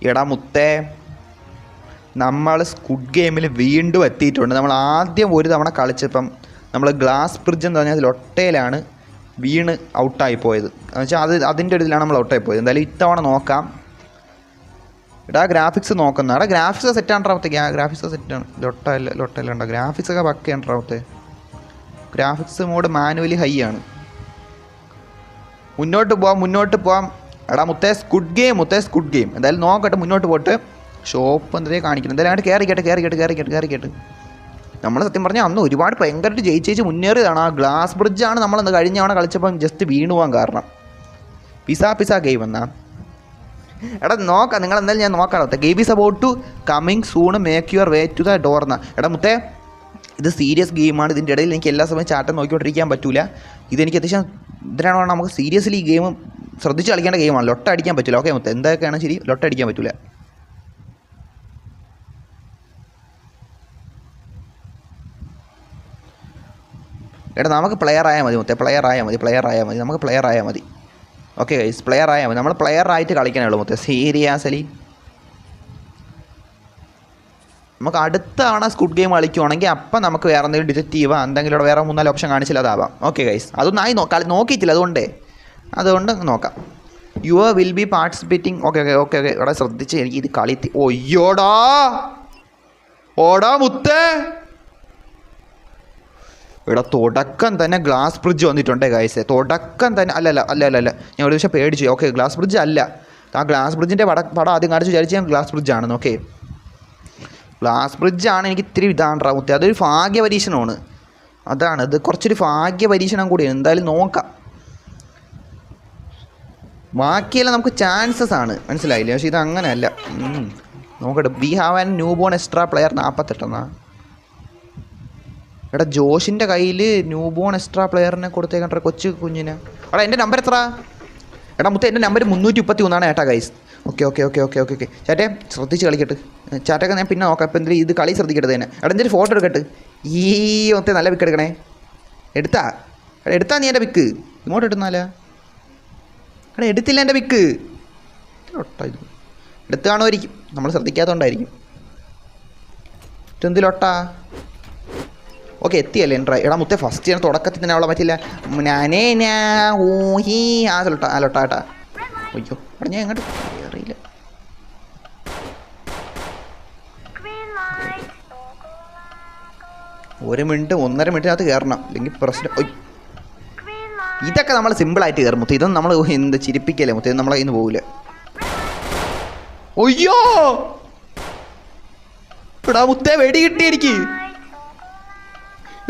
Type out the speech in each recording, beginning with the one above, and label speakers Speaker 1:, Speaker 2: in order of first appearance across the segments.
Speaker 1: എടാ മുത്തേ, നമ്മൾ സ്ക്വിഡ് ഗെയിമിൽ വീണ്ടും എത്തിയിട്ടുണ്ട്. നമ്മൾ ആദ്യം ഒരു തവണ കളിച്ചപ്പം നമ്മൾ ഗ്ലാസ് ബ്രിഡ്ജ് എന്ന് പറഞ്ഞാൽ ലൊട്ടയിലാണ് വീണ് ഔട്ടായി പോയത്. എന്ന് വെച്ചാൽ അതിൻ്റെ ഒരു ഇതിലാണ് നമ്മൾ ഔട്ടായി പോയത്. എന്തായാലും ഇത്തവണ നോക്കാം. എടാ ഗ്രാഫിക്സ് നോക്കുന്ന എടാ ഗ്രാഫിക്സ് സെറ്റാണ് റാവത്തേക്ക്. ഗ്രാഫിക്സ് സെറ്റാണ്. ലൊട്ടയിലുണ്ടോ ഗ്രാഫിക്സ് ഒക്കെ പക്കയാണ് റാവത്തെ. ഗ്രാഫിക്സ് മോഡ് മാനുവലി ഹൈ ആണ്. മുന്നോട്ട് പോവാം. എടാ മുത്തേ സ്ക്വിഡ് ഗെയിം എന്തായാലും നോക്കട്ടെ. മുന്നോട്ട് പോയിട്ട് ഷോപ്പ് എന്തേ കാണിക്കണം. എന്തായാലും അങ്ങോട്ട് കയറിക്കട്ടെ. നമ്മൾ സത്യം പറഞ്ഞാൽ അന്ന് ഒരുപാട് ഭയങ്കരമായിട്ട് ജയിച്ച് മുന്നേറിയതാണ്. ആ ഗ്ലാസ് ബ്രിഡ്ജാണ് നമ്മളന്ന് കഴിഞ്ഞ തവണ കളിച്ചപ്പം ജസ്റ്റ് വീണു പോകാൻ കാരണം. പിസ ഗെയിം എന്നാ എടാ നോക്കാം. നിങ്ങൾ എന്തായാലും ഞാൻ നോക്കാം. Game is about to coming soon make your way to the door എന്നാ. എടാ മുത്തേ, ഇത് സീരിയസ് ഗെയിമാണ്. ഇതിൻ്റെ ഇടയിൽ എനിക്ക് എല്ലാ സമയം ചാട്ടം നോക്കിക്കൊണ്ടിരിക്കാൻ പറ്റില്ല. ഇതെനിക്ക് അത്യാവശ്യം ഇതിനാണ് പറഞ്ഞാൽ നമുക്ക് സീരിയസ്ലി ഈ ഗെയിം ശ്രദ്ധിച്ച് കളിക്കേണ്ട ഗെയിമാണ്. ലൊട്ട അടിക്കാൻ പറ്റില്ല. ഓക്കെ മുത്തേ, എന്തൊക്കെയാണ് ശരി, ലൊട്ട അടിക്കാൻ പറ്റില്ല. എടാ നമുക്ക് പ്ലെയർ ആയാൽ മതി മുത്തേ, പ്ലെയർ ആയാൽ മതി. നമുക്ക് പ്ലെയർ ആയാൽ മതി. ഓക്കെ ഗൈസ്, പ്ലെയർ ആയാൽ മതി. നമ്മൾ പ്ലെയർ ആയിട്ട് കളിക്കാനേ ഉള്ളൂ മുത്തേ. സീരിയസ്ലി നമുക്ക് അടുത്ത തവണ സ്ക്വിഡ് ഗെയിം കളിക്കുവാണെങ്കിൽ അപ്പം നമുക്ക് വേറെ എന്തെങ്കിലും ഡിറ്റക്റ്റീവോ എന്തെങ്കിലും വേറെ 3-4 ഓപ്ഷൻ കാണിച്ചില്ല അതാവാം. ഓക്കെ ഗൈസ്, അതൊന്നായി നോക്കിയിട്ടില്ല, അതുകൊണ്ട് നോക്കാം. Your will be participating. Okay ഇവിടെ ശ്രദ്ധിച്ച് എനിക്ക് ഇത് കളി. ഓടാ മുത്തേ. ഇവിടെ തുടക്കം തന്നെ ഗ്ലാസ് ബ്രിഡ്ജ് വന്നിട്ടുണ്ട് ഗൈസ്. തുടക്കം തന്നെ അല്ല ഞാൻ ഒരു ദിവസം പേടിച്ചു. ഓക്കെ ഗ്ലാസ് ബ്രിഡ്ജ് അല്ല. ആ ഗ്ലാസ് ബ്രിഡ്ജിൻ്റെ പടം ആദ്യം കാണിച്ച് വിചാരിച്ച് ഞാൻ ഗ്ലാസ് ബ്രിഡ്ജാണെന്ന്. ഓക്കെ ഗ്ലാസ് ബ്രിഡ്ജാണ്. എനിക്ക് ഇത്തിരി ഇതാണ് മുത്തേ. അതൊരു ഭാഗ്യ പരീക്ഷണമാണ്. ഇത് കുറച്ചൊരു ഭാഗ്യ പരീക്ഷണം കൂടിയാണ്. എന്തായാലും നോക്കാം. ബാക്കിയെല്ലാം നമുക്ക് ചാൻസസ് ആണ്, മനസ്സിലായില്ലേ? പക്ഷേ ഇത് അങ്ങനെയല്ല. നോക്കട്ടെ. We have an new born extra player 48 എടാ ജോഷിൻ്റെ കയ്യിൽ ന്യൂ ബോൺ എക്സ്ട്രാ പ്ലെയറിനെ കൊടുത്തേക്കണ്ട കൊച്ചു കുഞ്ഞിനെ. എടാ എൻ്റെ നമ്പർ എത്ര? എടാ മുത്തേ എൻ്റെ നമ്പർ 331 ഏട്ടാ ഗൈസ്. ഓക്കെ ചാറ്റേ ശ്രദ്ധിച്ച് കളിക്കട്ടെ. ചാറ്റൊക്കെ ഞാൻ പിന്നെ നോക്കാം. ഇപ്പം എന്തെങ്കിലും ഇത് കളി ശ്രദ്ധിക്കട്ടെ തന്നെ. എടാ എന്തൊരു ഫോട്ടോ എടുക്കട്ടെ. ഈ മുത്തേ നല്ല പിക്ക് എടുക്കണേ. എടുത്താ നീ എൻ്റെ പിക്ക് ഇങ്ങോട്ട് ഇട്ടുന്നാലാ? എടാ എടുത്തില്ല എൻ്റെ പിക്ക്. ഇത് എടുത്ത് കാണുമായിരിക്കും, നമ്മൾ ശ്രദ്ധിക്കാത്തതുകൊണ്ടായിരിക്കും. എന്തിലൊട്ടാ? Okay എത്തിയല്ലേ try. എടാ മുത്തേ ഫസ്റ്റ് ഞാൻ തുടക്കത്തിൽ തന്നെ അവളെ പറ്റില്ല. ലൊട്ട ഏട്ടാ. അയ്യോ എടാ ഞാൻ എങ്ങോട്ട് അറിയില്ല. ഒരു മിനിറ്റ് 1.5 മിനിറ്റിനകത്ത് കയറണം, അല്ലെങ്കിൽ പ്രശ്നം. ഇതൊക്കെ നമ്മൾ സിമ്പിളായിട്ട് കയറും മുത്തേ. ഇതൊന്നും നമ്മൾ എന്ത് ചിരിപ്പിക്കല്ലേ മുത്തേ. ഇത് നമ്മളെ കയ്യിൽ നിന്ന് പോകില്ല. അയ്യോ എടാ മുത്തേ വെടി കിട്ടി എനിക്ക്.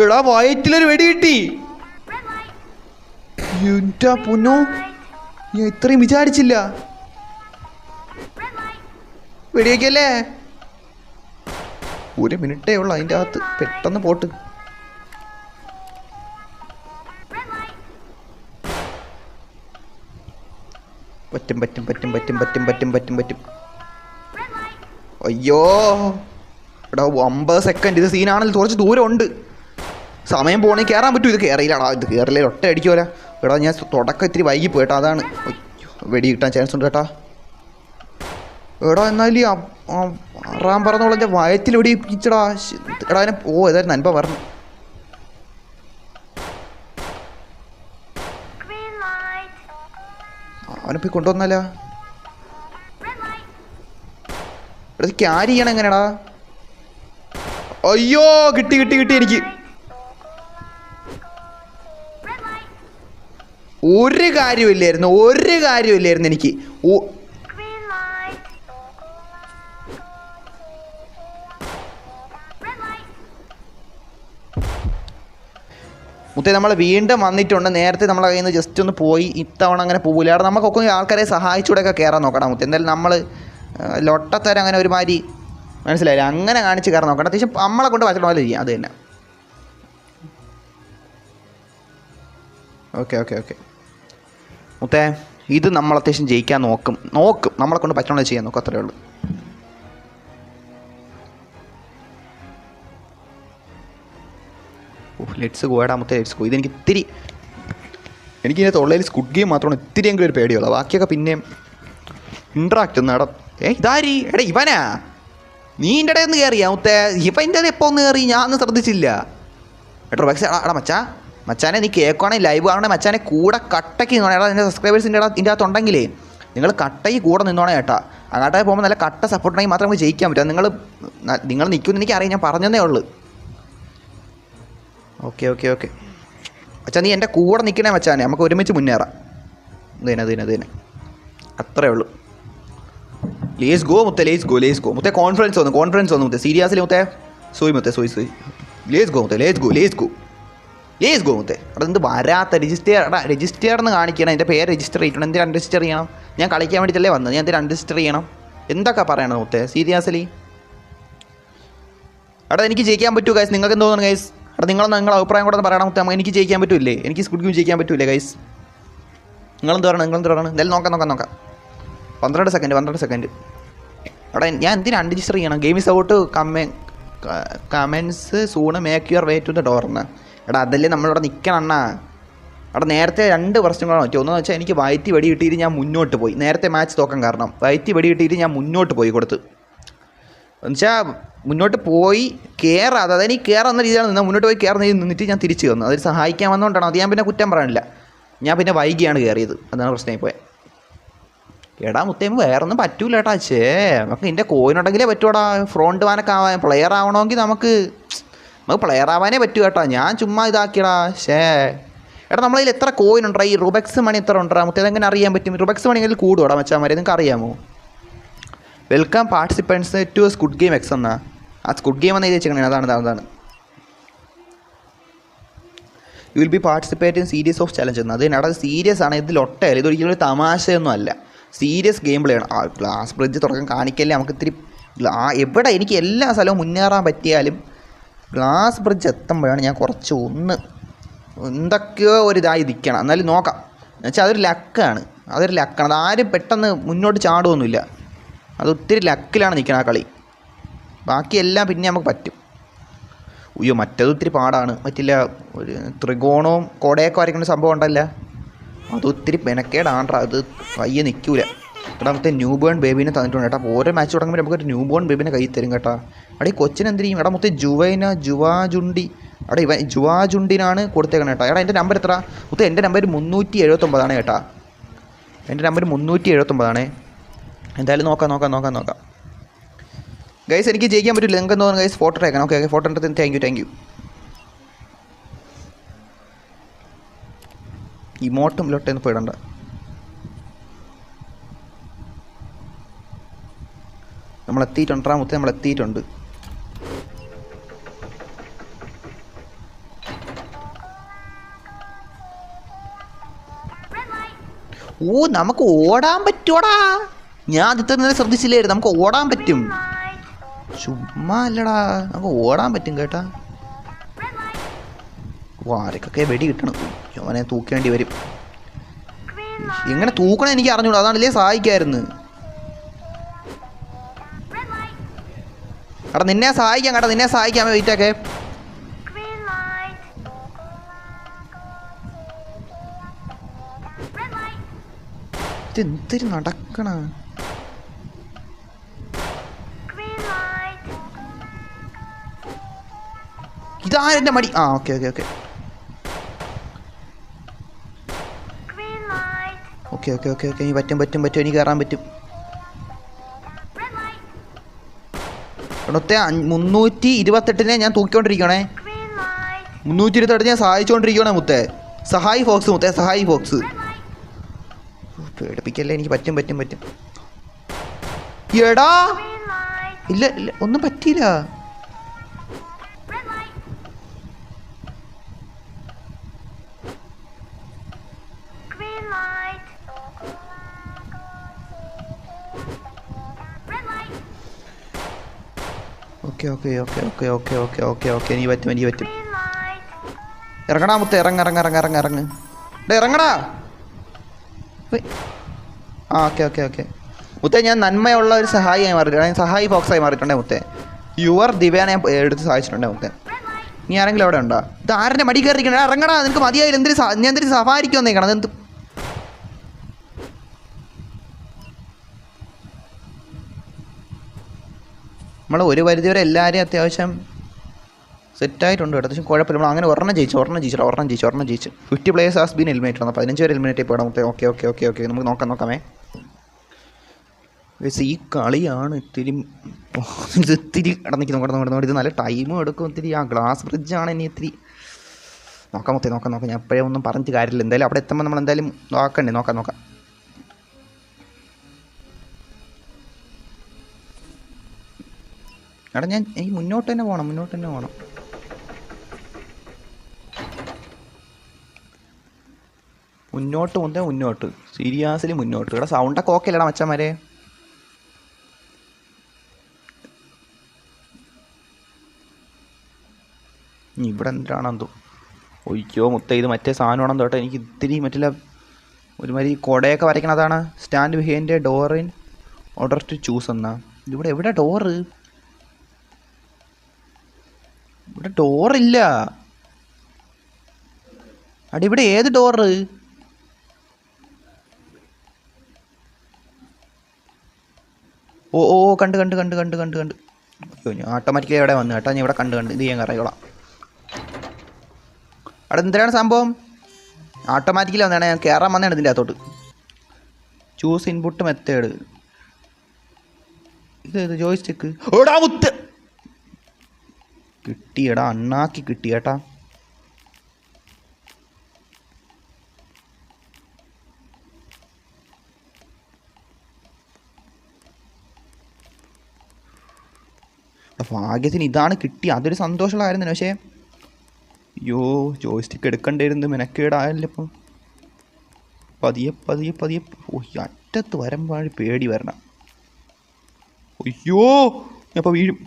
Speaker 1: എടാ വയറ്റിലൊരു വെടി കിട്ടി. എൻ്റെ പൊന്നോ, ഞാൻ ഇത്രയും വിചാരിച്ചില്ല. വെടിയൊക്കെയല്ലേ? 1 മിനിറ്റേ ഉള്ളു അതിൻ്റെ അകത്ത്. പെട്ടെന്ന് പോട്ട്. പറ്റും. അയ്യോ എടാ 50 സെക്കൻഡ്. ഇത് സീനാണെങ്കിൽ കുറച്ച് ദൂരം ഉണ്ട്. സമയം പോകണമെങ്കിൽ കയറാൻ പറ്റും. ഇത് കയറിയില്ലാടാ. ഇത് കയറില്ലേ ഒറ്റ അടിക്കുമല്ല. എടാ ഞാൻ തുടക്കം ഇത്തിരി വൈകിപ്പോയി കേട്ടോ, അതാണ്. വെടി കിട്ടാൻ ചാൻസ് ഉണ്ട് കേട്ടാ. എടാ എന്നാലും ആറാൻ പറഞ്ഞോളെ എൻ്റെ വയറ്റിൽ വെടി പിടിച്ചടാ. എടാ അതിനെ ഏതായിരുന്നു നൻപ പറഞ്ഞു. അവനെ പോയി കൊണ്ടുവന്നല്ല. എടാ ക്യാരി ചെയ്യണം എങ്ങനെയാടാ? അയ്യോ കിട്ടി എനിക്ക്. ഒരു കാര്യമില്ലായിരുന്നു എനിക്ക്. മുത്തേ നമ്മൾ വീണ്ടും വന്നിട്ടുണ്ട്. നേരത്തെ നമ്മളെ കയ്യിൽ നിന്ന് ജസ്റ്റ് ഒന്ന് പോയി. ഇത്തവണ അങ്ങനെ പോകില്ല. അവിടെ നമുക്കൊക്കെ ആൾക്കാരെ സഹായിച്ചൂടെയൊക്കെ കയറാൻ നോക്കണം മുത്തേ. എന്തായാലും നമ്മൾ ലൊട്ടത്തരം അങ്ങനെ ഒരുമാതിരി മനസ്സിലായില്ല അങ്ങനെ കാണിച്ച് കയറാൻ നോക്കണം. അത്യാവശ്യം നമ്മളെ കൊണ്ട് പറ്റണ പോലെ ചെയ്യാം. അത് തന്നെ. ഓക്കെ മുത്തേ ഇത് നമ്മൾ അത്യാവശ്യം ജയിക്കാൻ നോക്കും. നമ്മളെ കൊണ്ട് പറ്റണ ചെയ്യാൻ നോക്കും. അത്രയേ ഉള്ളൂ. Let's go. ഏടാ മുത്തേ ലെറ്റ്സ് ഗോ. ഇതെനിക്ക് ഇത്തിരി എനിക്കിതിൻ്റെ തൊള്ളയിൽ സ്ക്വിഡ് ഗെയിം മാത്രമാണ് ഇത്തിരിയെങ്കിലും ഒരു പേടിയുള്ളത്. ബാക്കിയൊക്കെ പിന്നെയും ഇൻട്രാക്റ്റ് ഒന്നും ഇതാരി എടാ ഇവനാ നീ എൻ്റെ ഇടയിൽ നിന്ന് കയറിയാ മുത്തേ ഇപ്പം എൻ്റെ എപ്പോൾ ഒന്ന് കയറി ഞാൻ ഒന്നും ശ്രദ്ധിച്ചില്ല എട്ടോ പക്ഷേ എടാ മച്ചാനെ നീ കേൾക്കുവാണെങ്കിൽ ലൈവ് ആവണേ മച്ചാനെ കൂടെ കട്ടയ്ക്ക് നിന്നോണേ എടാ എൻ്റെ സബ്സ്ക്രൈബേഴ്സിൻ്റെ ഇതിൻ്റെ അകത്തുണ്ടെങ്കിലേ നിങ്ങൾ കട്ടയ്ക്ക് കൂടെ നിന്നോണേ കേട്ടാ അങ്ങോട്ടേ പോകുമ്പോൾ നല്ല കട്ട സപ്പോർട്ട് ഉണ്ടെങ്കിൽ മാത്രമേ നമുക്ക് ജയിക്കാൻ പറ്റും നിങ്ങൾ നിൽക്കുമെന്ന് എനിക്കറിയാം ഞാൻ പറഞ്ഞതേ ഉള്ളൂ ഓക്കെ മച്ചാ നീ എൻ്റെ കൂടെ നിൽക്കണേ മച്ചാനെ നമുക്ക് ഒരുമിച്ച് മുന്നേറാം ഇതിനെ അത്രേ ഉള്ളൂ ലേസ് ഗോ മുത്തേ കോൺഫിഡൻസ് വന്നു മുത്തേ സീരിയസ്ലി മുത്തേ സോയ് ലേസ് ഗോ മുത്തേ അവിടെ എന്ത് വരാത്ത രജിസ്റ്റർ എന്ന് കാണിക്കണം എൻ്റെ പേര് രജിസ്റ്റർ ചെയ്യണം എന്തിനാ രജിസ്റ്റർ ചെയ്യണം ഞാൻ കളിക്കാൻ വേണ്ടിയിട്ടല്ലേ വന്നത് ഞാൻ എന്തിനാ രജിസ്റ്റർ ചെയ്യണം എന്തൊക്കെ പറയണം മുത്തേ സീരിയസ്ലി എടാ എനിക്ക് ജയിക്കാൻ പറ്റുമോ ഗൈസ് നിങ്ങൾക്ക് എന്ത് തോന്നുന്നു ഗൈസ് എടാ നിങ്ങളുടെ അഭിപ്രായം കൂടെ പറയണം മുത്തേ എനിക്ക് ജയിക്കാൻ പറ്റൂല്ലേ എനിക്ക് സ്ക്വിഡ് ഗെയിം ജയിക്കാൻ പറ്റൂലേ ഗൈസ് നിങ്ങളെന്ത് പറയണം എന്തായാലും നോക്കാം 12 സെക്കൻഡ് എടാ ഞാൻ എന്തിനാ അൺരജിസ്റ്റർ ചെയ്യണം game is out commence soon make your way to the ഡോർന്ന് എടാ അതല്ലേ നമ്മളിവിടെ നിൽക്കണം അണ്ണാ അവിടെ നേരത്തെ 2 പ്രശ്നങ്ങളാണ് പറ്റും ഒന്നെന്ന് വെച്ചാൽ എനിക്ക് വയറ്റി വെടി കിട്ടിയിട്ട് ഞാൻ മുന്നോട്ട് പോയി നേരത്തെ മാച്ച് തോക്കാൻ കാരണം വയറ്റി വെടി കിട്ടിയിട്ട് ഞാൻ മുന്നോട്ട് പോയി കൊടുത്ത് എന്നുവെച്ചാൽ മുന്നോട്ട് പോയി കയറാതെ അതായത് എനിക്ക് കയറുന്ന രീതിയിലാണ് നിന്ന് മുന്നോട്ട് പോയി കയറുന്ന രീതിയിൽ നിന്നിട്ട് ഞാൻ തിരിച്ച് വന്നു അതിൽ സഹായിക്കാൻ വന്നുകൊണ്ടാണ് അത് ഞാൻ പിന്നെ കുറ്റം പറയാനില്ല ഞാൻ പിന്നെ വൈകിയാണ് കയറിയത് അതാണ് പ്രശ്നമായി പോയത് എടാ മുത്തേമ്പ് വേറൊന്നും പറ്റൂല ഏട്ടാ നമുക്ക് നിൻ്റെ കോയിനുണ്ടെങ്കിലേ പറ്റൂടാ ഫ്രോണ്ട് വാനൊക്കെ ആവാൻ പ്ലെയർ ആവണമെങ്കിൽ നമുക്ക് പ്ലെയർ ആവാനേ പറ്റൂ കേട്ടോ ഞാൻ ചുമ്മാ ഇതാക്കിയടാ എടാ നമ്മളതിൽ എത്ര കോയിൻ ഉണ്ടാ ഈ റുബക്സ് മണി എത്ര ഉണ്ടാ മുത്തേ എങ്ങനെ അറിയാൻ പറ്റും റുബക്സ് മണിയിൽ കൂടുവാടാ മച്ചാമാരെ നിങ്ങൾക്ക് അറിയാമോ welcome participants to Squid Game X എന്നാ ആ സ്ക്വിഡ് ഗെയിം എന്ന് എഴുതി വെച്ചേക്കണേ അതാണ് you will be participate in series of challenge എന്ന് അതിനടാ സീരിയസ് ആണ് ഇതിൽ ഒട്ടയല്ല ഇതൊരിക്കലും ഒരു തമാശയൊന്നും അല്ല സീരിയസ് ഗെയിം പ്ലേ ആണ് ഗ്ലാസ് ബ്രിഡ്ജ് തുറക്കാൻ കാണിക്കല്ലേ നമുക്ക് ഇത്തിരി എവിടെ എനിക്ക് എല്ലാ സ്ഥലവും മുന്നേറാൻ പറ്റിയാലും ഗ്ലാസ് ബ്രിഡ്ജ് എത്തുമ്പോഴാണ് ഞാൻ കുറച്ച് എന്തൊക്കെയോ ഒരു ഇതായി നിൽക്കണം എന്നാലും നോക്കാം എന്നുവെച്ചാൽ അതൊരു ലക്കാണ് അത് ആരും പെട്ടെന്ന് മുന്നോട്ട് ചാടുമൊന്നുമില്ല അത് ഒത്തിരി ലക്കിലാണ് നിൽക്കണം ആ കളി ബാക്കിയെല്ലാം പിന്നെ നമുക്ക് പറ്റും അയ്യോ മറ്റേത് ഒത്തിരി പാടാണ് പറ്റില്ല ഒരു ത്രികോണവും കോടയൊക്കെ വരയ്ക്കുന്ന സംഭവം ഉണ്ടല്ല അതൊത്തിരി മെനക്കേടാണ്ടാ അത് പയ്യെ നിൽക്കൂല കേട്ടാ മറ്റേ ന്യൂ ബോൺ ബേബീനെ തന്നിട്ടുണ്ട് കേട്ടോ ഓരോ മാച്ച് തുടങ്ങുമ്പോൾ നമുക്കൊരു ന്യൂ ബോൺ ബേബീനെ കൈ തരും കേട്ടോ അവിടെ ഈ കൊച്ചിന് എന്ത് ചെയ്യും എടാ മൊത്തം ജുവാജുണ്ടി അവിടെ ജുവാജുണ്ടിനാണ് കൊടുത്തേക്കണം കേട്ടോ എടാ എൻ്റെ നമ്പർ എത്ര മൊത്തം എൻ്റെ നമ്പർ 379 കേട്ടാ എൻ്റെ നമ്പർ 379 എന്തായാലും നോക്കാം ഗൈസ് എനിക്ക് ജയിക്കാൻ പറ്റില്ല നിങ്ങൾക്ക് തോന്നുന്നു ഗൈസ് ഫോട്ടോ അയക്കണം ഓക്കെ ഫോട്ടോ എടുത്തതിന് താങ്ക് യു ഇമോട്ടും ലൊട്ടേന്ന് പോയിടണ്ട നമ്മളെത്തിയിട്ടുണ്ട് ഓ നമുക്ക് ഓടാൻ പറ്റുമോടാ ഞാൻ ആദ്യത്തെ നേരം ശ്രദ്ധിച്ചില്ലായിരുന്നു നമുക്ക് ഓടാൻ പറ്റും ചുമ്മാ അല്ലടാ നമുക്ക് ഓടാൻ പറ്റും കേട്ടാ ആരൊക്കെ വെടി കിട്ടണം അവനെ തൂക്കേണ്ടി വരും എങ്ങനെ തൂക്കണം എനിക്ക് അറിഞ്ഞൂടാ അതാണല്ലേ സഹായിക്കായിരുന്നു എടാ നിന്നെ സഹായിക്കാം വെയിറ്റൊക്കെ ഇതെന്തൊരു നടക്കണ ഇതാരെൻ്റെ മടി ഓക്കെ ഇനി പറ്റും എനിക്ക് കയറാൻ പറ്റും ഇവിടുത്തെ 328 ഞാൻ തൂക്കിക്കൊണ്ടിരിക്കണേ 328 ഞാൻ സഹായിച്ചുകൊണ്ടിരിക്കണേ മുത്തേ സഹായി ഫോക്സ് പേടിപ്പിക്കല്ലേ എനിക്ക് പറ്റും എടാ ഇല്ല ഒന്നും പറ്റിയില്ല ഓക്കെ നീ പറ്റും ഇറങ്ങടാ മുത്തേ ഇറങ്ങ് ഇറങ്ങടാ ഓക്കെ മുത്തേ ഞാൻ നന്മയുള്ള ഒരു സഹായിയായി മാറിയിട്ടുണ്ട് സഹായി ഫോക്സായി മാറിയിട്ടുണ്ടേ മുത്തേ യുവർ ദിവ്യാനെ ഞാൻ എടുത്ത് സഹായിച്ചിട്ടുണ്ടേ മുത്തേ നീ ആരെങ്കിലും അവിടെ ഉണ്ടോ ഇത് ആരുടെ മടി കയറിയിരിക്കണേ ഇറങ്ങടാ നിനക്ക് മതിയായില്ല ഞാൻ എന്തിനു സഫാരിക്ക് വന്നേക്കണം അതെന്ത് നമ്മൾ ഒരു പരിധിവരെ എല്ലാവരെയും അത്യാവശ്യം സെറ്റായിട്ടുണ്ട് കേട്ടോ. അത്യാവശ്യം കുഴപ്പമില്ല. നമ്മൾ അങ്ങനെ ഒരെണ്ണം ജയിച്ചു. 50 പ്ലേയേഴ്സ് ഹാസ് ബീൻ എലിമിനേറ്റ് വന്നു. 15 പേര് എലിമിനേറ്റ് പോയിടാം. ഓക്കെ നമുക്ക് നോക്കാമേ. ഈ കളിയാണ് ഇത്തിരി നടന്നിരിക്കുന്നു. ഇത് നല്ല ടൈമും എടുക്കും ഇത്തിരി. ആ ഗ്ലാസ് ബ്രിഡ്ജാണ് ഇനി ഇത്തിരി നോക്കാം. ഞാൻ എപ്പോഴേ ഒന്നും പറഞ്ഞിട്ട് കാര്യമില്ല. എന്തായാലും അവിടെ എത്തുമ്പോൾ നമ്മൾ എന്തായാലും നോക്കാം. എടാ ഞാൻ ഈ മുന്നോട്ട് തന്നെ പോകണം. മുന്നോട്ട് സീരിയസ്ലി മുന്നോട്ട്. ഇവിടെ സൗണ്ടൊക്കെ ഓക്കെ അല്ലടാ മച്ചന്മാരെ. ഇവിടെ എന്തിനാണെന്തോ. ഒയ്യോ ഇത് മറ്റേ സാധനമാണെന്ന് തൊട്ട് എനിക്ക് ഇത്തിരി മറ്റുള്ള ഒരുമാതിരി കൊടയൊക്കെ വരയ്ക്കണതാണ്. Stand behind door in order to choose എന്നാ. ഇവിടെ എവിടെ ഡോറ്? ഇവിടെ ഡോറില്ല. ഇവിടെ ഏത് ഡോറ്? ഓ കണ്ട്. അയ്യോ ഞാൻ ഓട്ടോമാറ്റിക്കലി ഇവിടെ വന്നു കേട്ടോ. ഞാൻ ഇവിടെ കണ്ട് ഇത് ചെയ്യാൻ കറിയോളാം. അവിടെ എന്തിനാണ് സംഭവം? ഓട്ടോമാറ്റിക്കലി വന്നതാണ്. ഞാൻ കയറാൻ വന്നതാണ് ഇതിൻ്റെ അകത്തോട്ട്. Choose input method. ഇത് ജോയിസ്റ്റിക്ക്. ഓടാ മുത്ത് കിട്ടിയടാ. അണ്ണാക്കി കിട്ടി കേട്ടാ. ഭാഗ്യത്തിന് ഇതാണ് കിട്ടി. അതൊരു സന്തോഷമുള്ള കാര്യം തന്നെ. പക്ഷേ അയ്യോ ജോയിസ്റ്റിക്ക് എടുക്കേണ്ടിയിരുന്നു. മെനക്കേടായല്ലോ ഇപ്പം. പതിയെ ഓ അറ്റത്ത് വരുമ്പോഴ് പേടി വരണം. അയ്യോ ഞാൻ ഇപ്പോൾ വീഴും.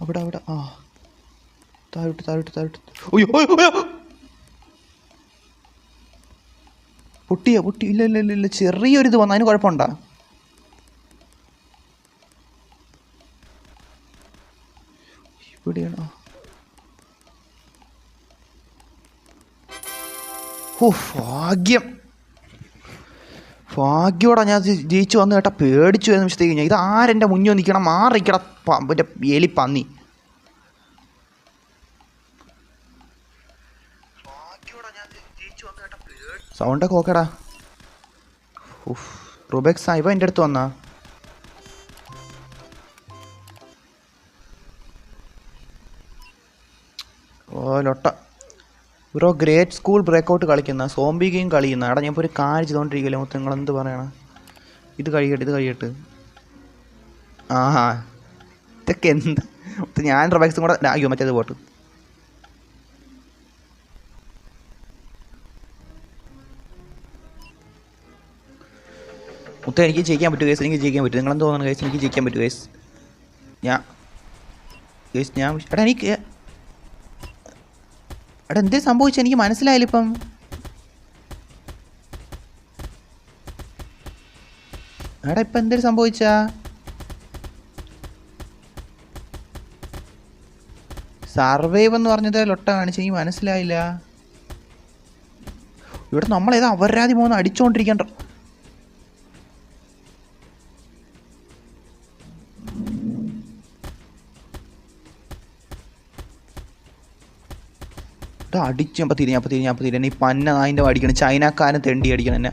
Speaker 1: അവിടെ ആ താഴോട്ട്. അയ്യോ പൊട്ടിയോ? ഇല്ല ചെറിയൊരിത് വന്നു. അതിന് കുഴപ്പമുണ്ടോ? ഇവിടെയാണോ? ഓ ഭാഗ്യോടാ ഞാൻ ജയിച്ചു വന്നു കേട്ടാ. പേടിച്ചു വരുന്ന നിമിഷത്തേക്ക് ഞാൻ ഇത് ആരെൻ്റെ മുന്നിൽ നിൽക്കണം. മാറിക്കട മറ്റേ എലിപ്പന്നി. സൗണ്ടൊക്കെ ഓക്കേടാ. റുബെക്സ് ഇവ എൻ്റെ അടുത്ത് വന്നാ. ലൊട്ട ബ്രോ ഗ്രേറ്റ് സ്കൂൾ ബ്രേക്കൗട്ട് കളിക്കുന്ന സോംബി ഗെയിം കളിക്കുന്ന. എടാ ഞാൻ ഇപ്പോൾ ഒരു കാര്യം ചെയ്തുകൊണ്ടിരിക്കില്ല. മൊത്തം നിങ്ങളെന്ത് പറയണം? ഇത് കഴിയട്ടെ. ആഹാ ഇതൊക്കെ എന്താ? ഞാൻ റുബെക്സും കൂടെ അയ്യോ മറ്റേത് പോട്ട്. എനിക്ക് ജയിക്കാൻ പറ്റും കേസ്. നിങ്ങളെന്ത് തോന്നുന്നു കേസ്? എനിക്ക് ജയിക്കാൻ പറ്റും കേസ്. ഞാൻ എടാ എന്തേ സംഭവിച്ചു? എനിക്ക് മനസ്സിലായില്ല ഇപ്പം. ഇപ്പം എന്തേലും സംഭവിച്ചാ? സർവൈവ് എന്ന് പറഞ്ഞത് ലൊട്ട കാണിച്ച് എനിക്ക് മനസ്സിലായില്ല. ഇവിടെ നമ്മളേതാ അവരാതി പോകുന്ന അടിച്ചോണ്ടിരിക്കണ്ട. അടിച്ചപ്പോൾ തിരിഞ്ഞ ഈ പന്ന നായിൻ്റെ അടിക്കണം. ചൈനക്കാരൻ തെണ്ടി അടിക്കണം എന്നെ.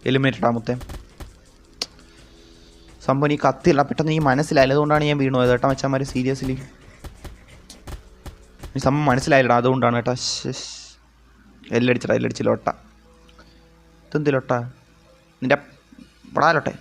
Speaker 1: എലിമിനേറ്റഡ് ആമത്തെ സംഭവം. ഈ കത്തില്ല പെട്ടെന്ന് ഈ മനസ്സിലായില്ല. അതുകൊണ്ടാണ് ഞാൻ വീണു പോയത് കേട്ടോ മച്ചാന്മാർ. സീരിയസ്ലി ഈ സംഭവം മനസ്സിലായില്ലടാ. അതുകൊണ്ടാണ് കേട്ടോ. എല്ലടിച്ചില്ല ലൊട്ട. ഇതെന്ത് ലൊട്ട? നിൻ്റെ പടാ ലൊട്ടെ.